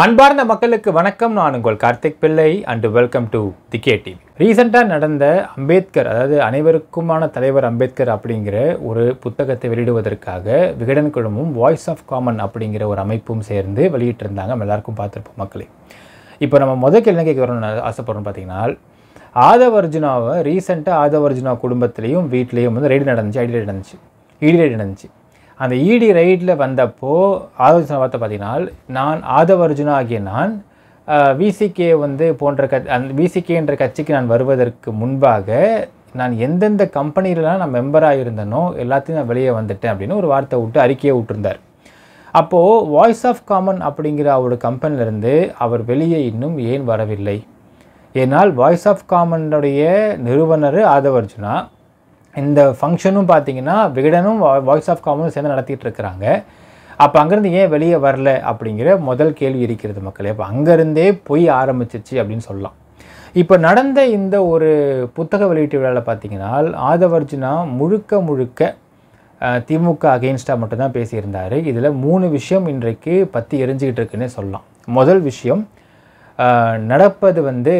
அன்பார்ந்த மக்களுக்கு வணக்கம். நான் உங்கள் கார்த்திக் பிள்ளை and welcome to the K TV. ரீசெண்டாக நடந்த அம்பேத்கர், அதாவது அனைவருக்குமான தலைவர் அம்பேத்கர் அப்படிங்கிற ஒரு புத்தகத்தை வெளியிடுவதற்காக விகடன் குழுமமும் வாய்ஸ் ஆஃப் காமன் அப்படிங்கிற ஒரு அமைப்பும் சேர்ந்து வெளியிட்டிருந்தாங்க. நம்ம எல்லாருக்கும் பார்த்துருப்போம் மக்களே. இப்போ நம்ம முதல் என்ன கேட்க வரணும்னு ஆசைப்படுறோம் பார்த்தீங்கன்னா, ஆதவர்ஜுனாவை ரீசெண்டாக ஆதவர்ஜுனா குடும்பத்திலையும் வீட்லேயும் வந்து ரைடு நடந்துச்சு, இடி ரைடு நடந்துச்சு. அந்த இடி ரைடில் வந்தப்போ ஆதவர்ஜுனா பார்த்த பார்த்தீங்கன்னா, நான் ஆதவர்ஜுனா ஆகிய நான் விசிகே வந்து போன்ற அந்த விசிகேன்ற கட்சிக்கு நான் வருவதற்கு முன்பாக நான் எந்தெந்த கம்பெனிலலாம் நான் மெம்பராக இருந்தனோ எல்லாத்தையும் நான் வெளியே வந்துட்டேன் அப்படின்னு ஒரு வார்த்தை விட்டு அறிக்கையை விட்டுருந்தார். அப்போது வாய்ஸ் ஆஃப் காமன் அப்படிங்கிற அவரோட கம்பெனிலேருந்து அவர் வெளியே இன்னும் ஏன் வரவில்லை? ஏன்னால் வாய்ஸ் ஆஃப் காமனுடைய நிறுவனர் ஆதவர்ஜுனா. இந்த ஃபங்க்ஷனும் பார்த்தீங்கன்னா விகடனும் வாய்ஸ் ஆஃப் காமனும் சேர்ந்து நடத்திட்டு இருக்கிறாங்க. அப்போ அங்கேருந்து ஏன் வெளியே வரல அப்படிங்கிற முதல் கேள்வி இருக்கிறது மக்களே. அப்போ அங்கேருந்தே போய் ஆரம்பிச்சிச்சு அப்படின்னு சொல்லலாம். இப்போ நடந்த இந்த ஒரு புத்தக வெளியீட்டு விழாவில் பார்த்தீங்கன்னா ஆதவர்ஜுனா முழுக்க திமுக அகெயின்ஸ்டாக மட்டும்தான் பேசியிருந்தார். இதில் 3 விஷயம் இன்றைக்கு பற்றி எரிஞ்சிக்கிட்டு இருக்குன்னே சொல்லலாம். முதல் விஷயம், நடப்பது வந்து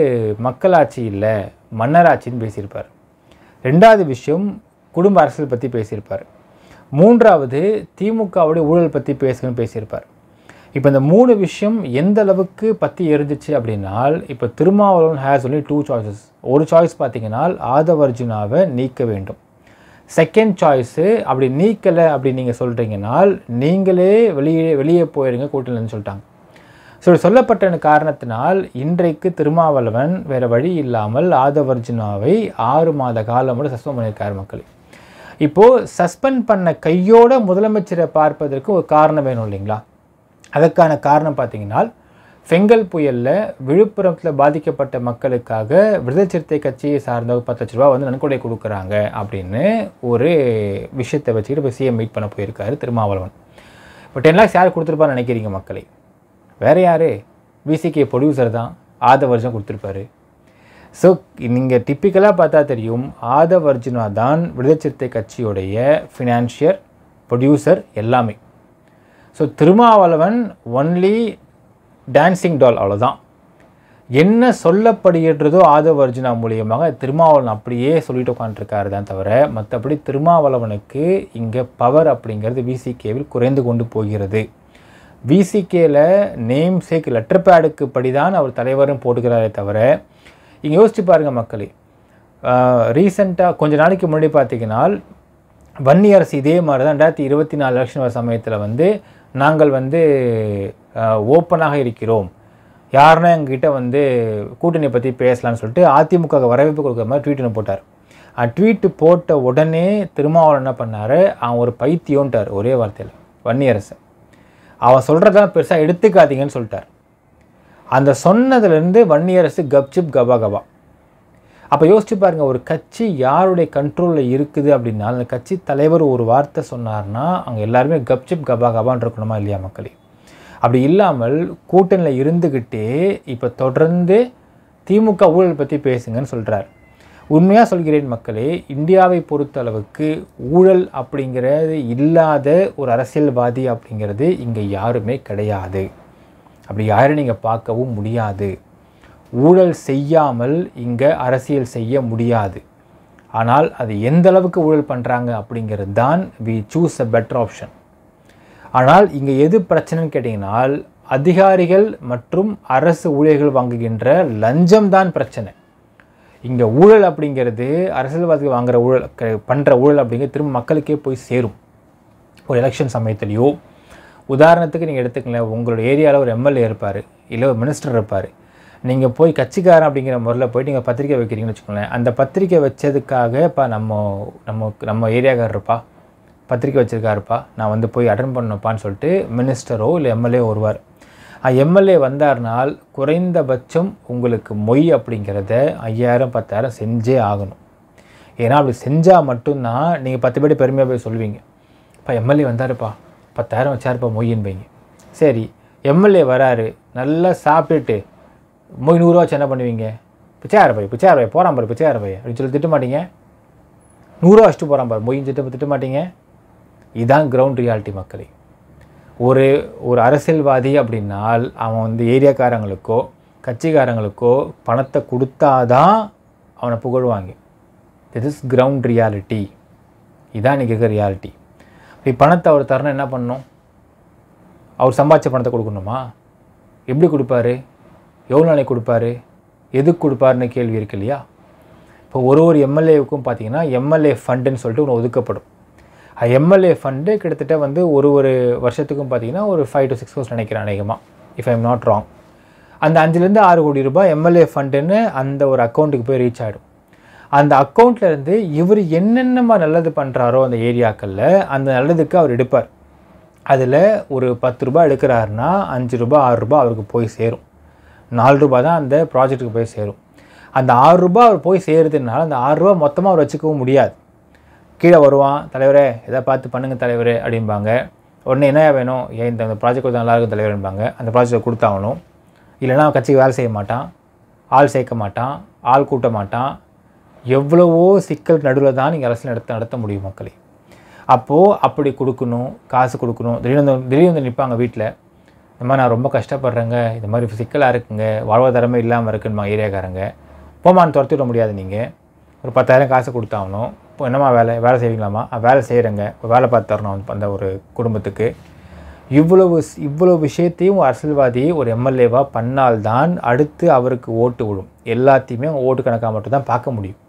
மக்களாட்சி இல்லை மன்னராட்சின்னு பேசியிருப்பார். ரெண்டாவது விஷயம், குடும்ப அரசியல் பற்றி பேசியிருப்பார். மூன்றாவது, திமுகவுடைய ஊழல் பற்றி பேசியிருப்பார். இப்போ இந்த 3 விஷயம் எந்த அளவுக்கு பற்றி எரிஞ்சிச்சு அப்படின்னால், இப்போ திருமாவளவன் ஹேஸ் ஒன்லி 2 சாய்ஸஸ். ஒரு சாய்ஸ் பார்த்தீங்கன்னா ஆதவர்ஜுனாவை நீக்க வேண்டும். செகண்ட் சாய்ஸு, அப்படி நீக்கலை அப்படின்னு நீங்கள் சொல்கிறீங்கன்னால் நீங்களே வெளியே போயிடுங்க கூட்டணின்னு சொல்லிட்டாங்க. ஸோ சொல்லப்பட்ட காரணத்தினால் இன்றைக்கு திருமாவளவன் வேறு வழி இல்லாமல் ஆதவர்ஜுனாவை 6 மாத காலம் சஸ்பெண்ட் பண்ணியிருக்கார் மக்கள். இப்போது சஸ்பெண்ட் பண்ண கையோட முதலமைச்சரை பார்ப்பதற்கு ஒரு காரணம் வேணும் இல்லைங்களா? அதற்கான காரணம் பார்த்தீங்கன்னா, செங்கல் புயலில் விழுப்புரத்தில் பாதிக்கப்பட்ட மக்களுக்காக விடுதலை சிறுத்தை கட்சியை சார்ந்த 10 லட்ச ரூபா வந்து நன்கொடை கொடுக்குறாங்க அப்படின்னு ஒரு விஷயத்தை வச்சுக்கிட்டு இப்போ சிஎம் மீட் பண்ண போயிருக்காரு திருமாவளவன். இப்போ 10 lakhs யார் கொடுத்துருப்பான்னு நினைக்கிறீங்க மக்களே? வேறு யார்? விசிகே ப்ரொடியூசர் தான் ஆதவர்ஜுனா கொடுத்துருப்பாரு. ஸோ நீங்கள் டிப்பிக்கலாக பார்த்தா தெரியும், ஆதவர்ஜுனா தான் விடுதலை சிறுத்தை கட்சியுடைய ஃபினான்ஷியர், ப்ரொடியூசர் எல்லாமே. So Thirumavalavan only dancing doll, அவ்வளோதான். என்ன சொல்லப்படுகிறதோ ஆதவர்ஜுனா மூலியமாக திருமாவளவன் அப்படியே சொல்லிட்டு உட்காந்துருக்காரு தான் தவிர, மற்றபடி திருமாவளவனுக்கு இங்கே பவர் அப்படிங்கிறது விசிகேவில் குறைந்து கொண்டு போகிறது. விசிகேல நேம் சேக் லெட்டர் பேடுக்கு படிதான் அவர் தலைவரும் போட்டுக்கிறாரே தவிர, இங்கே யோசிச்சு பாருங்கள் மக்களே. ரீசெண்டாக கொஞ்ச நாளைக்கு முன்னாடி பார்த்தீங்கன்னா வன்னியரசு இதே மாதிரி தான் 2024 எலெக்ஷன் வர சமயத்தில் வந்து நாங்கள் வந்து ஓப்பனாக இருக்கிறோம், யாருன்னா எங்ககிட்ட வந்து கூட்டணியை பற்றி பேசலான்னு சொல்லிட்டு அதிமுக வரவேற்பு கொடுக்குற மாதிரி ட்வீட் ஒன்று போட்டார். ட்வீட்டு போட்ட உடனே திருமாவளவன் என்ன பண்ணார், அவன் ஒரு பைத்தியோன்ட்டார் ஒரே வார்த்தையில். வன்னியரசு அவன் சொல்கிறதான் பெருசாக எடுத்துக்காதீங்கன்னு சொல்லிட்டார். அந்த சொன்னதுலேருந்து வன்னியரசு கப்சிப் கபா கபா. அப்போ யோசிச்சு பாருங்கள், ஒரு கட்சி யாருடைய கண்ட்ரோலில் இருக்குது அப்படின்னா, அந்த கட்சி தலைவர் ஒரு வார்த்தை சொன்னார்னா அங்கே எல்லாருமே கப்சிப் கபா கபான்னு இருக்கணுமா இல்லையா மக்களே? அப்படி இல்லாமல் கூட்டணியில் இருந்துக்கிட்டே இப்போ தொடர்ந்து திமுக ஊழல் பற்றி பேசுங்கன்னு சொல்கிறார். உண்மையாக சொல்கிறேன் மக்களே, இந்தியாவை பொறுத்த அளவுக்கு ஊழல் அப்படிங்கிறது இல்லாத ஒரு அரசியல்வாதி அப்படிங்கிறது இங்கே யாருமே கிடையாது. அப்படி யாரும் நீங்கள் பார்க்கவும் முடியாது. ஊழல் செய்யாமல் இங்கே அரசியல் செய்ய முடியாது. ஆனால் அது எந்த அளவுக்கு ஊழல் பண்ணுறாங்க அப்படிங்கிறது தான் we choose a better option. ஆனால் இங்கே எது பிரச்சனைன்னு கேட்டிங்கனால், அதிகாரிகள் மற்றும் அரசு ஊழியர்கள் வாங்குகின்ற லஞ்சம் தான் பிரச்சனை. இங்கே ஊழல் அப்படிங்கிறது அரசியல்வாதிகள் வாங்குகிற ஊழல் பண்ணுற ஊழல் அப்படிங்கிறது திரும்ப மக்களுக்கே போய் சேரும். ஒரு எலெக்ஷன் சமயத்துலையோ, உதாரணத்துக்கு நீங்கள் எடுத்துக்கலாம், உங்களோட ஏரியாவில் ஒரு எம்எல்ஏ இருப்பார், இல்லை ஒரு மினிஸ்டர் இருப்பார். நீங்கள் போய் கட்சிக்காரன் அப்படிங்கிற முறையில் போயிட்டு நீங்கள் பத்திரிக்கை வைக்கிறீங்கன்னு வச்சுக்கோங்களேன். அந்த பத்திரிக்கை வச்சதுக்காக இப்போ நம்ம ஏரியாக்காரர் இருப்பா, பத்திரிக்கை வச்சுருக்காருப்பா, நான் வந்து போய் அட்டன் பண்ணப்பான்னு சொல்லிட்டு மினிஸ்டரோ இல்லை எம்எல்ஏ வருவார். எம்எல்ஏ வந்தார்னால் குறைந்தபட்சம் உங்களுக்கு மொய் அப்படிங்கிறத 5000 10,000 செஞ்சே ஆகணும். ஏன்னா அப்படி செஞ்சால் மட்டும்தான் நீங்கள் 10 பேர் பெருமையாக போய் சொல்லுவீங்க, இப்போ எம்எல்ஏ வந்தாருப்பா 10,000 வச்சாருப்பா மொய்யின்பீங்க. சரி, எம்எல்ஏ வராரு, நல்லா சாப்பிட்டுட்டு மொய் 100 ரூபா வச்சு என்ன பண்ணுவீங்க? பிச்சையார பை போகிறான் பாரு பிச்சையார பை அப்படின்னு சொல்லி திட்ட மாட்டீங்க? 100 ரூபா வச்சுட்டு போகிறான் பாரு மொய்ன்னு திட்ட மாட்டீங்க? இதுதான் கிரவுண்ட் ரியாலிட்டி மக்களே. ஒரு ஒரு அரசியல்வாதி அப்படின்னால் அவன் வந்து ஏரியாக்காரங்களுக்கோ கட்சிக்காரங்களுக்கோ பணத்தை கொடுத்தாதான் அவனை புகழ்வாங்க. This is ground reality. இதான் இன்றைக்கி இருக்கிற ரியாலிட்டி. இப்படி பணத்தை அவர் தரணும், என்ன பண்ணணும்? அவர் சம்பாதிச்ச பணத்தை கொடுக்கணுமா? எப்படி கொடுப்பாரு? எவ்வளோ நாளைக்கு கொடுப்பாரு? எதுக்கு கொடுப்பாருன்னு கேள்வி இருக்கு இல்லையா? இப்போ ஒரு எம்எல்ஏவுக்கும் பார்த்தீங்கன்னா எம்எல்ஏ ஃபண்டுன்னு சொல்லிட்டு ஒன்று ஒதுக்கப்படும். எம்எல்ஏ ஃபண்டு கிட்டத்தட்ட வந்து ஒரு வருஷத்துக்கும் பார்த்தீங்கன்னா ஒரு 5 to 6 crores நினைக்கிறேன் அநேகமாக, if I am not wrong. அந்த 5 to 6 கோடி ரூபாய் எம்எல்ஏ ஃபண்டுன்னு அந்த ஒரு அக்கௌண்ட்டுக்கு போய் ரீச் ஆகிடும். அந்த அக்கௌண்ட்லேருந்து இவர் என்னென்னமா நல்லது பண்ணுறாரோ அந்த ஏரியாக்களில் அந்த நல்லதுக்கு அவர் எடுப்பார். அதில் ஒரு 10 ரூபாய் எடுக்கிறாருன்னா 5 ரூபாய் 6 ரூபாய் அவருக்கு போய் சேரும். 4 ரூபாய் தான் அந்த ப்ராஜெக்ட்டுக்கு போய் சேரும். அந்த 6 ரூபாய் அவர் போய் சேருதுனால அந்த 6 ரூபாய் மொத்தமாக அவர் வச்சுக்கவும் முடியாது. கீழே வருவான், தலைவரே எதாவது பார்த்து பண்ணுங்கள் தலைவரே அப்படிம்பாங்க. உடனே என்ன வேணும்? ஏன் இந்த ப்ராஜெக்ட் கொஞ்சம் நல்லா இருக்கும் தலைவர்பாங்க. அந்த ப்ராஜெக்டை கொடுத்தாகணும். இல்லைனா கட்சிக்கு வேலை செய்ய மாட்டான், ஆள் சேர்க்க மாட்டான், ஆள் கூட்ட மாட்டான். எவ்வளவோ சிக்கல் நடுவில் தான் நீங்கள் அரசியல் நடத்த முடியும் மக்களே. அப்போது அப்படி கொடுக்கணும், காசு கொடுக்கணும். திடீர்னு வந்து நிற்பாங்க வீட்டில், இந்த மாதிரி நான் ரொம்ப கஷ்டப்படுறேங்க, இந்த மாதிரி சிக்கலாக இருக்குங்க, வாழ்வாதாரமே இல்லாமல் இருக்குன்னு ஏரியாக்காரங்க. போமான்னு துரத்தி விட முடியாது. நீங்கள் ஒரு 10,000 காசு கொடுத்தாகணும். இப்போ என்னம்மா வேலை செய்வீங்களாம்மா? வேலை செய்கிறேங்க, வேலை பார்த்து தரணும் அந்த ஒரு குடும்பத்துக்கு. இவ்வளவு விஷயத்தையும் அரசியல்வாதி ஒரு எம்எல்ஏவாக பண்ணால்தான் அடுத்து அவருக்கு ஓட்டு விடும். எல்லாத்தையுமே அவங்க ஓட்டு கணக்காக மட்டும்தான் பார்க்க முடியும்.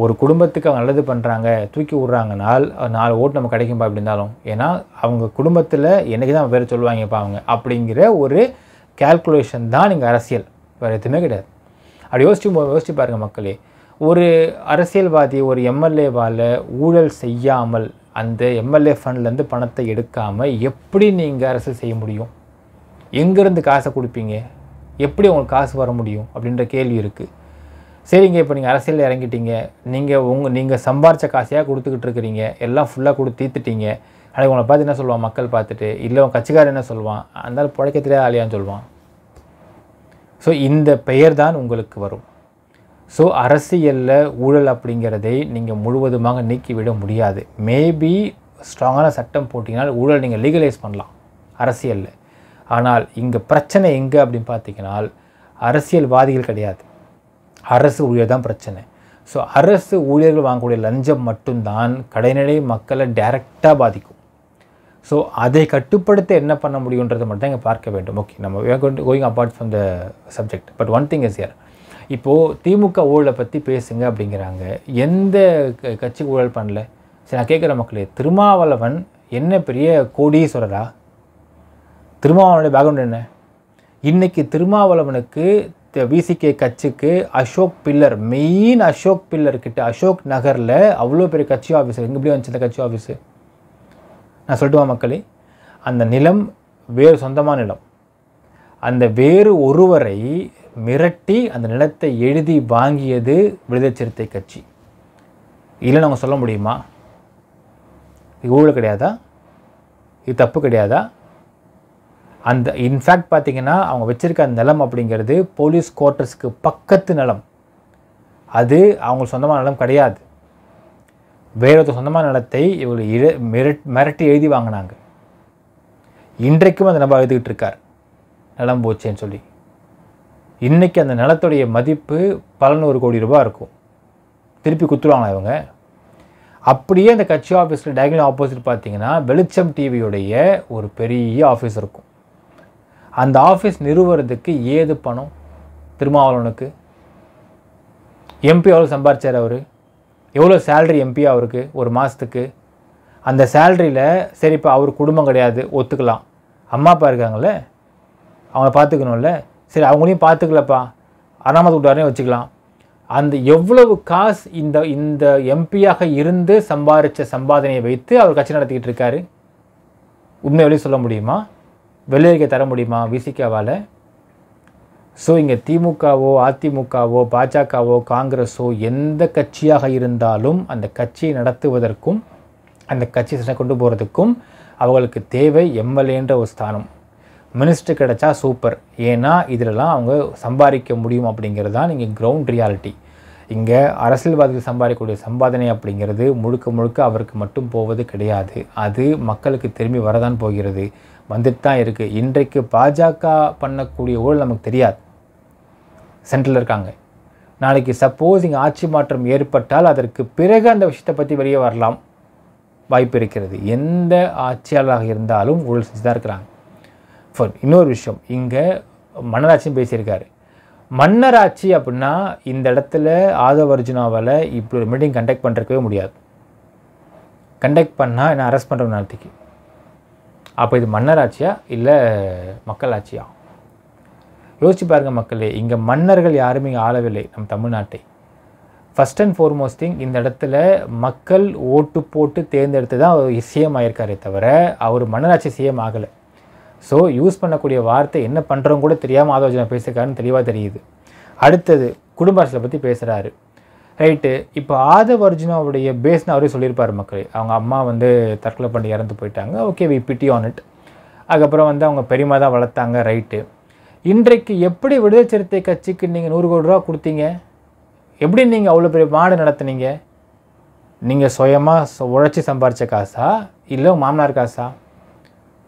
ஒரு குடும்பத்துக்கு அவங்க நல்லது பண்ணுறாங்க, தூக்கி விட்றாங்கனால் 4 ஓட்டு நம்ம கிடைக்கும்பா எப்படி இருந்தாலும். ஏன்னா அவங்க குடும்பத்தில் என்றைக்கு தான் பேர் சொல்லுவாங்கப்பா அவங்க அப்படிங்கிற ஒரு கேல்குலேஷன் தான் நீங்கள் அரசியல், வேறு எதுவுமே கிடையாது. அப்படி யோசிச்சு பாருங்கள் மக்களே. ஒரு அரசியல்வாதி ஒரு எம்எல்ஏவால் ஊழல் செய்யாமல் அந்த எம்எல்ஏ ஃபண்ட்லேருந்து பணத்தை எடுக்காமல் எப்படி நீங்கள் அரசியல் செய்ய முடியும்? எங்கேருந்து காசை கொடுப்பீங்க? எப்படி உங்களுக்கு காசு வர முடியும் அப்படின்ற கேள்வி இருக்குது. சரிங்க, இப்போ நீங்கள் அரசியலில் இறங்கிட்டீங்க, நீங்கள் சம்பாரித்த காசையாக கொடுத்துக்கிட்டு இருக்கிறீங்க, எல்லாம் ஃபுல்லாக கொடுத்து தீர்த்துட்டீங்க. ஆனால் உங்களை பார்த்து என்ன சொல்லுவான் மக்கள் பார்த்துட்டு? இல்லை உங்கள் கட்சிக்காரர் என்ன சொல்லுவான்? அந்த புழைக்கத்திலே ஆலியான்னு சொல்லுவான். ஸோ இந்த பெயர் தான் உங்களுக்கு வரும். ஸோ அரசியலில் ஊழல் அப்படிங்கிறதை நீங்கள் முழுவதுமாக நீக்கிவிட முடியாது. மேபி ஸ்ட்ராங்கான சட்டம் போட்டிங்கனால் ஊழல் நீங்கள் லீகலைஸ் பண்ணலாம் அரசியலில். ஆனால் இங்கே பிரச்சனை எங்கே அப்படின்னு பார்த்தீங்கன்னா அரசியல்வாதிகள் கிடையாது, அரசு ஊழியர் தான் பிரச்சனை. ஸோ அரசு ஊழியர்கள் வாங்கக்கூடிய லஞ்சம் மட்டும்தான் கடைநிலை மக்களை டைரெக்டாக பாதிக்கும். ஸோ அதை கட்டுப்படுத்த என்ன பண்ண முடியுன்றதை மட்டும் தான் இங்கே பார்க்க வேண்டும். ஓகே, நம்ம going apart from the subject. But one thing is here. இப்போது திமுக ஊழலை பற்றி பேசுங்க அப்படிங்கிறாங்க. எந்த கட்சி ஊழல் பண்ணல? சரி, நான் கேட்குற மக்களே, திருமாவளவன் என்ன பெரிய கோடீஸ்வரரா? திருமாவளவனுடைய பேக்ரவுண்ட் என்ன? இன்றைக்கி திருமாவளவனுக்கு விசிகே கட்சிக்கு Ashok pillar, main Ashok pillar கிட்ட அசோக் நகரில் அவ்வளோ பெரிய கட்சி ஆஃபீஸர் எங்கே எப்படி வந்துச்சு? அந்த கட்சி ஆஃபீஸு நான் சொல்லட்டுமா மக்களே? அந்த நிலம் வேறு சொந்தமான நிலம். அந்த வேறு ஒருவரை மிரட்டி அந்த நிலத்தை எழுதி வாங்கியது விடுதலை சிறுத்தை கட்சி. இல்லை நாங்கள் சொல்ல முடியுமா? இது ஊழல் கிடையாதா? இது தப்பு கிடையாதா? அந்த இன்ஃபேக்ட் பார்த்திங்கன்னா அவங்க வச்சுருக்க அந்த நிலம் அப்படிங்கிறது போலீஸ் குவார்ட்டர்ஸ்க்கு பக்கத்து நிலம். அது அவங்க சொந்தமான நிலம் கிடையாது. வேறொரு சொந்தமான நிலத்தை இவங்க மிரட்டி எழுதி வாங்கினாங்க. இன்றைக்கும் அந்த நபர் எழுதிக்கிட்டு இருக்கார், நிலம் போச்சேன்னு சொல்லி. இன்றைக்கி அந்த நிலத்துடைய மதிப்பு 100 கோடி ரூபாய் இருக்கும். திருப்பி குத்துருவாங்களா இவங்க? அப்படியே அந்த கட்சி ஆஃபீஸில் டயகனல் ஆப்போசிட் பார்த்தீங்கன்னா வெளிச்சம் டிவியுடைய ஒரு பெரிய ஆஃபீஸ் இருக்கும். அந்த ஆஃபீஸ் நிறுவுறதுக்கு ஏது பணம் திருமாவளவனுக்கு? எம்பி எவ்வளோ சம்பாரிச்சார் அவர்? எவ்வளோ சேலரி எம்பி அவருக்கு ஒரு மாதத்துக்கு? அந்த சேலரியில் சரி, இப்போ அவர் குடும்பம் கிடையாது ஒத்துக்கலாம், அம்மா அப்பா இருக்காங்களே அவங்கள பார்த்துக்கணும்ல, சரி அவங்களையும் பார்த்துக்கலப்பா, அனாமத்து விட்டாரே வச்சுக்கலாம். அந்த எவ்வளவு காசு இந்த எம்பியாக இருந்து சம்பாதிச்ச சம்பாதனையை வைத்து அவர் கட்சி நடத்திக்கிட்டு இருக்காரு. உண்மை வெளியே சொல்ல முடியுமா? வெளியே தர முடியுமா விசிகாவால்? ஸோ இங்கே திமுகவோ அதிமுகவோ பாஜகவோ காங்கிரஸோ எந்த கட்சியாக இருந்தாலும் அந்த கட்சியை நடத்துவதற்கும் அந்த கட்சி சட்டை கொண்டு போகிறதுக்கும் அவங்களுக்கு தேவை எம்எல்ஏன்ற ஒரு ஸ்தானம். மினிஸ்டர் கிடைச்சா சூப்பர், ஏன்னா இதிலெல்லாம் அவங்க சம்பாதிக்க முடியும் அப்படிங்கிறது தான் இங்கே கிரவுண்ட் ரியாலிட்டி. இங்கே அரசியல்வாதிகள் சம்பாதிக்கக்கூடிய சம்பாதனை அப்படிங்கிறது முழுக்க முழுக்க அவருக்கு மட்டும் போவது கிடையாது. அது மக்களுக்கு திரும்பி வரதான் போகிறது. வந்துட்டு தான் இருக்குது. இன்றைக்கு பாஜக பண்ணக்கூடிய ஊழல் நமக்கு தெரியாது, சென்ட்ரலில் இருக்காங்க. நாளைக்கு சப்போஸ் இங்கே ஆட்சி மாற்றம் ஏற்பட்டால் அதற்கு பிறகு அந்த விஷயத்தை பற்றி வெளியே வரலாம், வாய்ப்பு இருக்கிறது. எந்த ஆட்சியாளராக இருந்தாலும் ஊழல் செஞ்சு தான் இருக்கிறாங்க. இன்னொரு விஷயம், இங்கே மன்னராட்சியும் பேசியிருக்காரு. மன்னராட்சி அப்படின்னா இந்த இடத்துல ஆதவ் அர்ஜுனாவால் இப்படி ஒரு மீட்டிங் கண்டக்ட் பண்ணுறக்கவே முடியாது. கண்டக்ட் பண்ணால் என்ன அரெஸ்ட் பண்ணுற நேரத்துக்கு. அப்போ இது மன்னராட்சியா இல்லை மக்களாட்சியா? யோசிச்சு பாருங்கள் மக்களே. இங்கே மன்னர்கள் யாருமே இங்கே ஆளவில்லை நம்ம தமிழ்நாட்டை. ஃபஸ்ட் அண்ட் ஃபார்மோஸ்ட் திங், இந்த இடத்துல மக்கள் ஓட்டு போட்டு தேர்ந்தெடுத்து தான் அவர் சிஎம் ஆகியிருக்காரே தவிர அவர் மன்னராட்சி சிஎம் ஆகலை. ஸோ யூஸ் பண்ணக்கூடிய வார்த்தை என்ன பண்ணுறோம் கூட தெரியாமல் ஆதவ் அர்ஜுனா பேசுகிறாருன்னு தெளிவாக தெரியுது. அடுத்தது குடும்ப அரசியலை பற்றி பேசுகிறாரு. ரைட்டு, இப்போ ஆதவ் அர்ஜுனாவுடைய பேஸ்னு அவரே சொல்லியிருப்பார் மக்களே. அவங்க அம்மா வந்து தற்கொலை பண்ணி இறந்து போயிட்டாங்க. Okay, we pity on it. அதுக்கப்புறம் வந்து அவங்க பெரியமா தான் வளர்த்தாங்க. ரைட்டு, இன்றைக்கு எப்படி விடுதலை சிறுத்தை கட்சிக்கு நீங்கள் 100 கோடி ரூபா கொடுத்தீங்க? எப்படி நீங்கள் அவ்வளோ பெரிய மாடு நடத்துனீங்க? நீங்கள் சுயமாக உழைச்சி சம்பாரித்த காசா இல்லை மாமனார் காசா?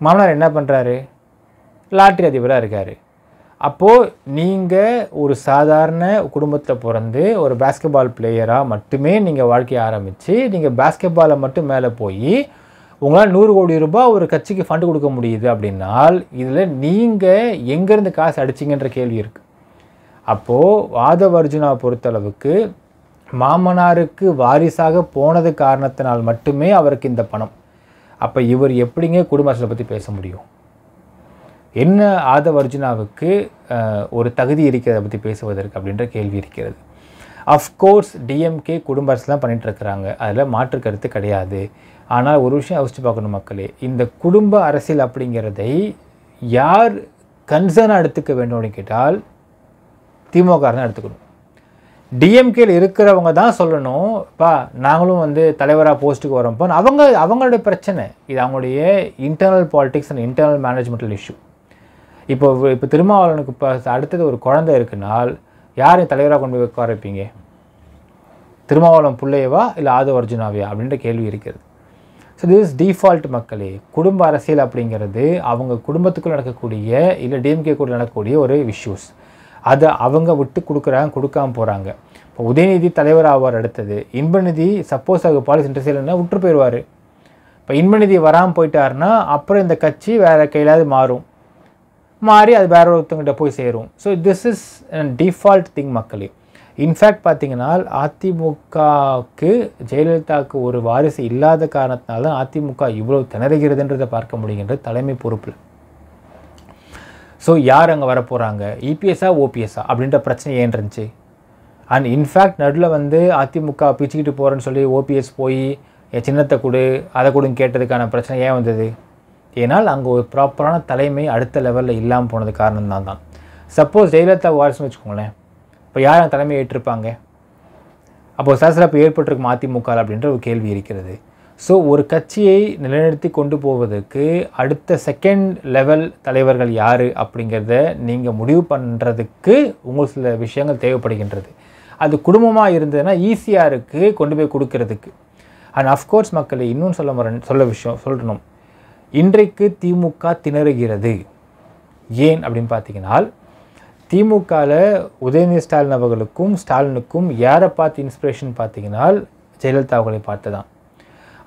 மாமனார் என்ன பண்ணுறாரு? லாட்ரி அதிபராக இருக்கார். அப்போது நீங்கள் ஒரு சாதாரண குடும்பத்தில் பிறந்து ஒரு பேஸ்கெட்பால் பிளேயராக மட்டுமே நீங்கள் வாழ்க்கையை ஆரம்பித்து நீங்கள் பேஸ்கெட்பாலை மட்டும் மேலே போய் உங்களால் 100 கோடி ரூபாய் ஒரு கட்சிக்கு ஃபண்டு கொடுக்க முடியுது அப்படின்னால் இதில் நீங்கள் எங்கேருந்து காசு அடிச்சிங்கன்ற கேள்வி இருக்குது. அப்போது ஆதவ் அர்ஜுனாவை பொறுத்தளவுக்கு மாமனாருக்கு வாரிசாக போனது காரணத்தினால் மட்டுமே அவருக்கு இந்த பணம். அப்போ இவர் எப்படிங்க குடும்ப அரசியலை பற்றி பேச முடியும்? என்ன ஆதவ் அர்ஜுனாவுக்கு ஒரு தகுதி இருக்கிறத பற்றி பேசுவதற்கு அப்படின்ற கேள்வி இருக்கிறது. அஃப்கோர்ஸ் டிஎம்கே குடும்ப அரசியலாம் பண்ணிகிட்டு இருக்கிறாங்க, அதில் மாற்று கருத்து கிடையாது. ஆனால் ஒரு விஷயம் யோசிச்சு பார்க்கணும் மக்களே, இந்த குடும்ப அரசியல் அப்படிங்கிறதை யார் கன்சர்னாக எடுத்துக்க வேண்டும் அப்படின்னு கேட்டால் திமுக தான் எடுத்துக்கணும். டிஎம்கேல இருக்கிறவங்க தான் சொல்லணும், பா நாங்களும் வந்து தலைவராக போஸ்ட்டுக்கு வரோம்ப்பா. அவங்களுடைய பிரச்சனை இது, அவங்களுடைய internal politics and internal managemental issue. இப்போ திருமாவளவனுக்கு இப்போ அடுத்தது ஒரு குழந்தை இருக்குனால் யாரையும் தலைவராக கொண்டு போய் உட்கார வைப்பீங்க? திருமாவளவன் பிள்ளையவா இல்லை ஆதவ் அர்ஜுனாவையா அப்படின்ற கேள்வி இருக்கிறது. ஸோ திஸ் டிஃபால்ட் மக்களே. குடும்ப அரசியல் அப்படிங்கிறது அவங்க குடும்பத்துக்குள் நடக்கக்கூடிய இல்லை டிஎம்கே கூட நடக்கக்கூடிய ஒரு இஷ்யூஸ். அதை அவங்க விட்டு கொடுக்காம போகிறாங்க. இப்போ உதயநிதி தலைவர் ஆவார். அடுத்தது இன்பநிதி சப்போஸ் அது பாலிசி இன்ட்ரெஸ்ட் விட்டு போயிடுவார். இப்போ இன்பநிதி வராமல் போயிட்டாருன்னா அப்புறம் இந்த கட்சி வேறு கையிலாவது மாறி அது வேற ஒருத்தவங்கிட்ட போய் சேரும். So this is default thing மக்களே. இன்ஃபேக்ட் பார்த்தீங்கன்னா அதிமுகவுக்கு ஜெயலலிதாவுக்கு ஒரு வாரிசு இல்லாத காரணத்தினால தான் அதிமுக இவ்வளோ திணறுகிறதுன்றதை பார்க்க முடிகின்றது தலைமை பொறுப்பில். ஸோ யார் அங்கே வரப்போகிறாங்க, இபிஎஸ்ஸா ஓபிஎஸ்ஸா அப்படின்ற பிரச்சனை ஏன் இருந்துச்சு? அண்ட் இன்ஃபேக்ட் நடுவில் வந்து அதிமுக பிச்சுக்கிட்டு போகிறேன்னு சொல்லி ஓபிஎஸ் போய் சின்னத்தை கொடு அதை கொடுன்னு கேட்டதுக்கான பிரச்சனை ஏன் வந்தது? ஏன்னால் அங்கே ஒரு ப்ராப்பரான தலைமை அடுத்த லெவலில் இல்லாமல் போனது காரணம் தான். சப்போஸ் ஜெயலலிதா வாரிசுன்னு வச்சுக்கோங்களேன், இப்போ யார் அந்த தலைமையை ஏற்றிருப்பாங்க? அப்போது சலசலப்பு ஏற்பட்டிருக்கும் அதிமுக அப்படின்ற ஒரு கேள்வி இருக்கிறது. ஸோ ஒரு கட்சியை நிலைநிறுத்தி கொண்டு போவதற்கு அடுத்த செகண்ட் லெவல் தலைவர்கள் யார் அப்படிங்கிறத நீங்கள் முடிவு பண்ணுறதுக்கு உங்களுக்கு சில விஷயங்கள் தேவைப்படுகின்றது. அது குடும்பமாக இருந்ததுன்னா ஈஸியாக இருக்குது கொண்டு போய் கொடுக்கறதுக்கு. அண்ட் அஃப்கோர்ஸ் மக்களை இன்னும் சொல்லணும், இன்றைக்கு திமுக திணறுகிறது. ஏன் அப்படின்னு பார்த்தீங்கன்னா, திமுகவில் உதயநிதி ஸ்டாலின் அவர்களுக்கும் ஸ்டாலினுக்கும் யாரை பார்த்து இன்ஸ்பிரேஷன் பார்த்தீங்கன்னா ஜெயலலிதா அவர்களை பார்த்து தான்.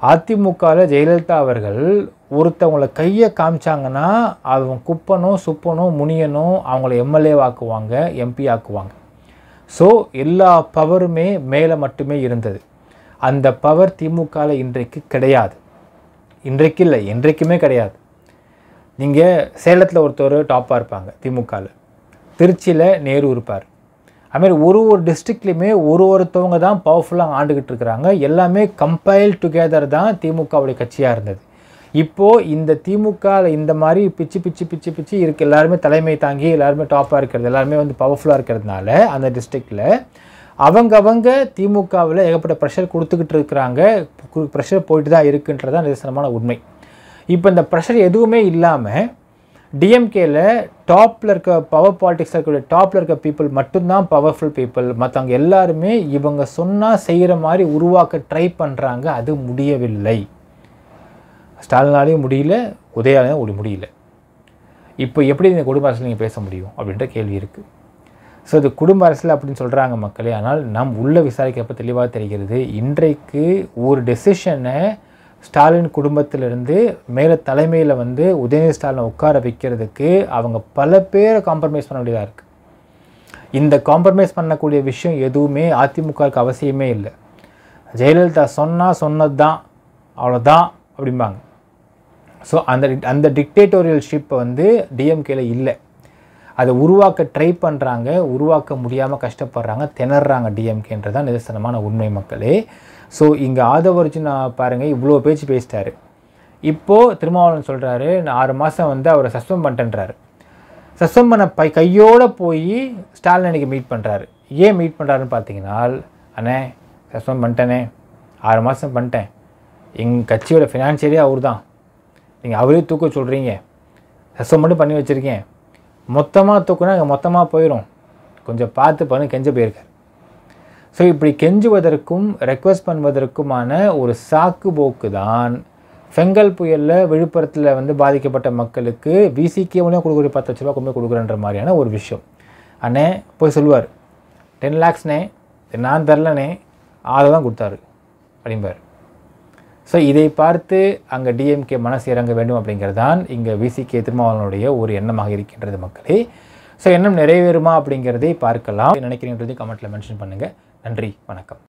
அதிமுகவில் ஜெயலலிதா அவர்கள் ஒருத்தவங்களை கையை காமிச்சாங்கன்னா அவங்க குப்பனோ சுப்பனோ முனியனோ அவங்கள எம்எல்ஏ ஆக்குவாங்க, எம்பி ஆக்குவாங்க. ஸோ எல்லா பவருமே மேலே மட்டுமே இருந்தது. அந்த பவர் திமுகவில் இன்றைக்கு கிடையாது. இன்றைக்கு இல்லை, என்றைக்குமே கிடையாது. நீங்கள் சேலத்தில் ஒருத்தர் டாப்பாக இருப்பாங்க திமுகவில், திருச்சியில் நேரு இருப்பார். அதுமாதிரி ஒரு டிஸ்ட்ரிக்ட்லேயுமே ஒருத்தவங்க தான் பவர்ஃபுல்லாக ஆண்டுக்கிட்டு இருக்கிறாங்க. எல்லாமே கம்பைல் டுகெதர் தான் திமுகவுடைய கட்சியாக இருந்தது. இப்போது இந்த திமுகவில் இந்த மாதிரி பிச்சு இருக்குது. எல்லாருமே தலைமை தாங்கி எல்லாருமே டாப்பாக இருக்கிறது, எல்லாருமே வந்து பவர்ஃபுல்லாக இருக்கிறதுனால அந்த டிஸ்ட்ரிக்டில் அவங்க திமுகவில் ஏகப்பட்ட ப்ரெஷர் கொடுத்துக்கிட்டு இருக்கிறாங்க. ப்ரெஷர் போயிட்டு தான் இருக்குன்றது தான் நிதர்சனமான உண்மை. இப்போ இந்த ப்ரெஷர் எதுவுமே இல்லாமல் டிஎம்கேல டாப்பில் இருக்க பவர் பாலிடிக்ஸில் இருக்கக்கூடிய டாப்பில் இருக்க பீப்புள் மட்டும்தான் பவர்ஃபுல் பீப்புள். மற்றவங்க எல்லாருமே இவங்க சொன்னால் செய்கிற மாதிரி உருவாக்க ட்ரை பண்ணுறாங்க. அது முடியவில்லை. ஸ்டாலினாலையும் முடியல, உதயாலையும் முடியல. இப்போ எப்படி இந்த குடும்ப அரசியல் நீங்கள் பேச முடியும் அப்படின்ற கேள்வி இருக்குது. ஸோ இது குடும்ப அரசியல் அப்படின்னு சொல்கிறாங்க மக்களே. ஆனால் நாம் உள்ளே விசாரிக்கிறப்ப தெளிவாக தெரிகிறது, இன்றைக்கு ஒரு டெசிஷனை ஸ்டாலின் குடும்பத்திலிருந்து மேலே தலைமையில் வந்து உதயநிதி ஸ்டாலினை உட்கார வைக்கிறதுக்கு அவங்க பல பேரை காம்ப்ரமைஸ் பண்ண வேண்டியதாக இருக்குது. இந்த காம்ப்ரமைஸ் பண்ணக்கூடிய விஷயம் எதுவுமே அதிமுகவுக்கு அவசியமே இல்லை. ஜெயலலிதா சொன்னது தான், அவ்வளோதான் அப்படிம்பாங்க. ஸோ அந்த டிக்டேட்டோரியல்ஷிப்பை வந்து டிஎம்கேல இல்லை. அதை உருவாக்க ட்ரை பண்ணுறாங்க, உருவாக்க முடியாமல் கஷ்டப்படுறாங்க, திணறாங்க டிஎம்கேன்றது தான் நிதர்சனமான உண்மை மக்களே. ஸோ இங்கே ஆதவர்ஜுனா பாருங்கள், இவ்வளோ பேச்சு பேசிட்டாரு. இப்போது திருமாவளவன் சொல்கிறாரு, நான் 6 மாதம் வந்து அவரை சஸ்பெண்ட் பண்ணிட்டேன்றாரு. சஸ்பெண்ட் பண்ண கையோடு போய் ஸ்டாலின் அன்றைக்கி மீட் பண்ணுறாரு. ஏன் மீட் பண்ணுறாருன்னு பார்த்தீங்கன்னா, அண்ணே சஸ்பெண்ட் பண்ணிட்டேனே, 6 மாதம் பண்ணிட்டேன், எங்கள் கட்சியோட ஃபினான்ஷியலே அவர் தான், நீங்கள் அவரே தூக்க சொல்கிறீங்க, சஸ்பெண்ட் மட்டும் பண்ணி வச்சுருக்கேன், மொத்தமாக தூக்குனா அங்கே மொத்தமாக போயிடும், கொஞ்சம் பார்த்து பண்ணு கெஞ்ச போயிருக்கார். ஸோ இப்படி கெஞ்சுவதற்கும் ரெக்வஸ்ட் பண்ணுவதற்குமான ஒரு சாக்கு போக்கு தான் ஃபெங்கல் புயலில் விழுப்புரத்தில் வந்து பாதிக்கப்பட்ட மக்களுக்கு விசிகே மூலியம் கொடுக்குற 10 லட்ச ரூபா கொண்டு கொடுக்குறன்ற மாதிரியான ஒரு விஷயம். அண்ணே போய் சொல்லுவார், 10 lakhsண்ணே நான் தரலனே, அதை தான் கொடுத்தாரு அப்படிம்பார். ஸோ இதை பார்த்து அங்கே டிஎம்கே மனசு இறங்க வேண்டும் அப்படிங்கிறது தான் இங்கே விசிகே திருமாவளவனுடைய ஒரு எண்ணமாக இருக்கின்றது மக்களே. ஸோ எண்ணம் நிறைவேறுமா அப்படிங்கிறதை பார்க்கலாம். நினைக்கிறீங்கன்றதை கமெண்ட்டில் மென்ஷன் பண்ணுங்கள். நன்றி, வணக்கம்.